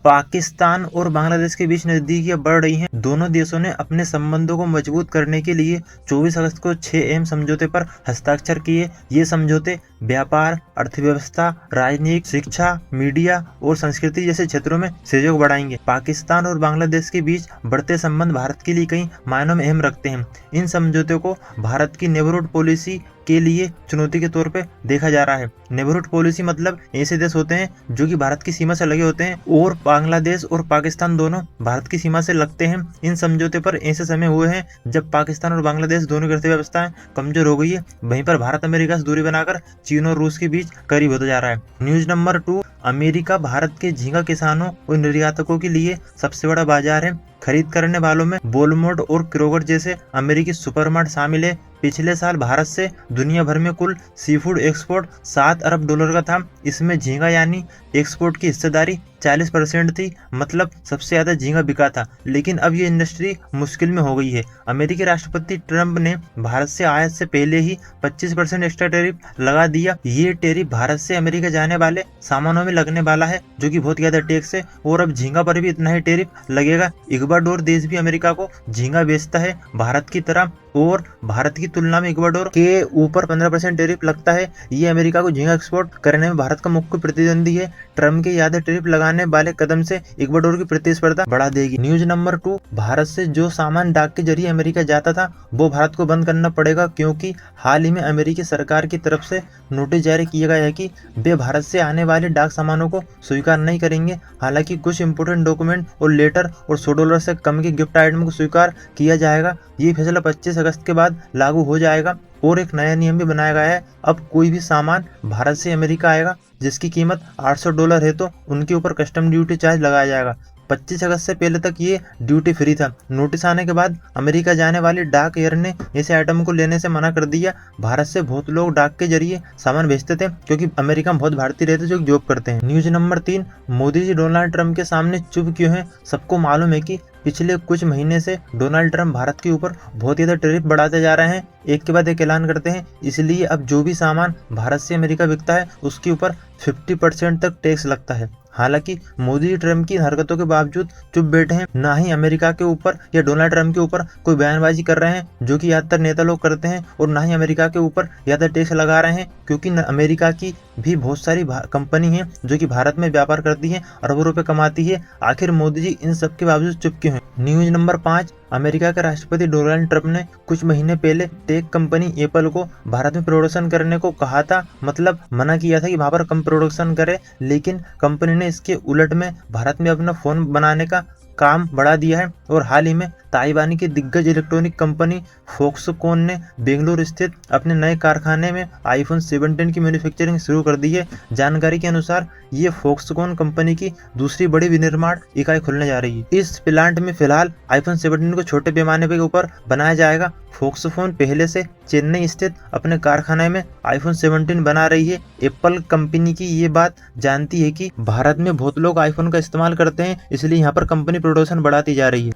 पाकिस्तान और बांग्लादेश के बीच नजदीकियां बढ़ रही हैं। दोनों देशों ने अपने संबंधों को मजबूत करने के लिए 24 अगस्त को 6 अहम समझौते पर हस्ताक्षर किए। ये समझौते व्यापार, अर्थव्यवस्था, राजनीति, शिक्षा, मीडिया और संस्कृति जैसे क्षेत्रों में सहयोग बढ़ाएंगे। पाकिस्तान और बांग्लादेश के बीच बढ़ते संबंध भारत के लिए कई मायनों में अहम रखते हैं। इन समझौतों को भारत की नेबरहुड पॉलिसी के लिए चुनौती के तौर पे देखा जा रहा है। नेबरहुड पॉलिसी मतलब ऐसे देश होते हैं जो कि भारत की सीमा से लगे होते हैं, और बांग्लादेश और पाकिस्तान दोनों भारत की सीमा से लगते हैं। इन समझौते पर ऐसे समय हुए हैं जब पाकिस्तान और बांग्लादेश दोनों की अर्थव्यवस्थाएं कमजोर हो गई है। वहीं पर भारत अमेरिका से दूरी बनाकर चीन और रूस के बीच करीब होता जा रहा है। न्यूज नंबर 2, अमेरिका भारत के झींगा किसानों और निर्यातकों के लिए सबसे बड़ा बाजार है। खरीद करने वालों में वॉलमार्ट और क्रोगर जैसे अमेरिकी सुपरमार्ट शामिल है। पिछले साल भारत से दुनिया भर में कुल सीफूड एक्सपोर्ट $7 अरब का था। इसमें झींगा यानी एक्सपोर्ट की हिस्सेदारी 40% थी, मतलब सबसे ज्यादा झींगा बिका था। लेकिन अब ये इंडस्ट्री मुश्किल में हो गई है। अमेरिकी राष्ट्रपति ट्रंप ने भारत से आयात से पहले ही 25% एक्स्ट्रा टैरिफ लगा दिया। ये टैरिफ भारत से अमेरिका जाने वाले सामानों में लगने वाला है, जो कि बहुत ज्यादा टैक्स है, और अब झींगा पर भी इतना ही टैरिफ लगेगा। इक्वाडोर देश भी अमेरिका को झींगा बेचता है भारत की तरह, और भारत की तुलना में इक्वाडोर के ऊपर 15% टैरिफ लगता है। ये अमेरिका को झींगा एक्सपोर्ट करने में भारत का मुख्य प्रतिद्वंदी है। ट्रम्प के ज्यादा टैरिफ लगाने वाले कदम से इक्वाडोर की प्रतिस्पर्धा बढ़ा देगी। न्यूज नंबर 2, भारत से जो सामान डाक के जरिए अमेरिका जाता था वो भारत को बंद करना पड़ेगा, क्योंकि हाल ही में अमेरिकी सरकार की तरफ से नोटिस जारी किया गया है कि वे भारत से आने वाले डाक सामानों को स्वीकार नहीं करेंगे। हालांकि कुछ इंपोर्टेंट डॉक्यूमेंट और लेटर और $100 से कम के गिफ्ट आइटम को स्वीकार किया जाएगा। ये फैसला 25 अगस्त के बाद लागू हो जाएगा। और एक नया नियम भी बनाया गया है। अब कोई भी सामान भारत से अमेरिका आएगा जिसकी कीमत $800 है तो उनके ऊपर कस्टम ड्यूटी चार्ज लगाया जाएगा। 25 अगस्त से पहले तक ये ड्यूटी फ्री था। नोटिस आने के बाद अमेरिका जाने वाली डाक एयर ने ऐसे आइटम को लेने से मना कर दिया। भारत से बहुत लोग डाक के जरिए सामान भेजते थे, क्योंकि अमेरिका में बहुत भारतीय रहते जो जॉब करते हैं। News number 3, Modi ji Donald Trump के सामने चुप क्यों हैं? सबको मालूम है कि पिछले कुछ महीने से डोनाल्ड ट्रंप भारत के ऊपर बहुत ज्यादा टैरिफ बढ़ाते जा रहे हैं, एक के बाद एक ऐलान करते हैं। इसलिए अब जो भी सामान भारत से अमेरिका बिकता है उसके ऊपर 50% तक टैक्स लगता है। हालांकि मोदी ट्रंप की हरकतों के बावजूद चुप बैठे हैं, ना ही अमेरिका के ऊपर या डोनाल्ड ट्रंप के ऊपर कोई बयानबाजी कर रहे हैं, जो कि ज्यादातर नेता लोग करते हैं, और ना ही अमेरिका के ऊपर ज्यादा टैक्स लगा रहे हैं, क्योंकि अमेरिका की भी बहुत सारी कंपनी है जो कि भारत में व्यापार करती है, अरबों रुपए कमाती है। आखिर मोदी जी इन सब के बावजूद चुप क्यों हैं? न्यूज नंबर 5, अमेरिका के राष्ट्रपति डोनाल्ड ट्रंप ने कुछ महीने पहले टेक कंपनी एप्पल को भारत में प्रोडक्शन करने को कहा था, मतलब मना किया था कि वहां पर कम प्रोडक्शन करे, लेकिन कंपनी ने इसके उलट में भारत में अपना फोन बनाने का काम बढ़ा दिया है। और हाल ही में ताइवानी की दिग्गज इलेक्ट्रॉनिक कंपनी फॉक्सकॉन ने बेंगलुरु स्थित अपने नए कारखाने में आईफोन 17 की मैन्युफैक्चरिंग शुरू कर दी है। जानकारी के अनुसार ये फॉक्सकॉन कंपनी की दूसरी बड़ी विनिर्माण इकाई खुलने जा रही है। इस प्लांट में फिलहाल आईफोन 17 को छोटे पैमाने के ऊपर बनाया जाएगा। फॉक्सकॉन पहले से चेन्नई स्थित अपने कारखाने में आईफोन 17 बना रही है। एप्पल कंपनी की ये बात जानती है कि भारत में बहुत लोग आईफोन का इस्तेमाल करते हैं, इसलिए यहाँ पर कंपनी प्रोडक्शन बढ़ाती जा रही है।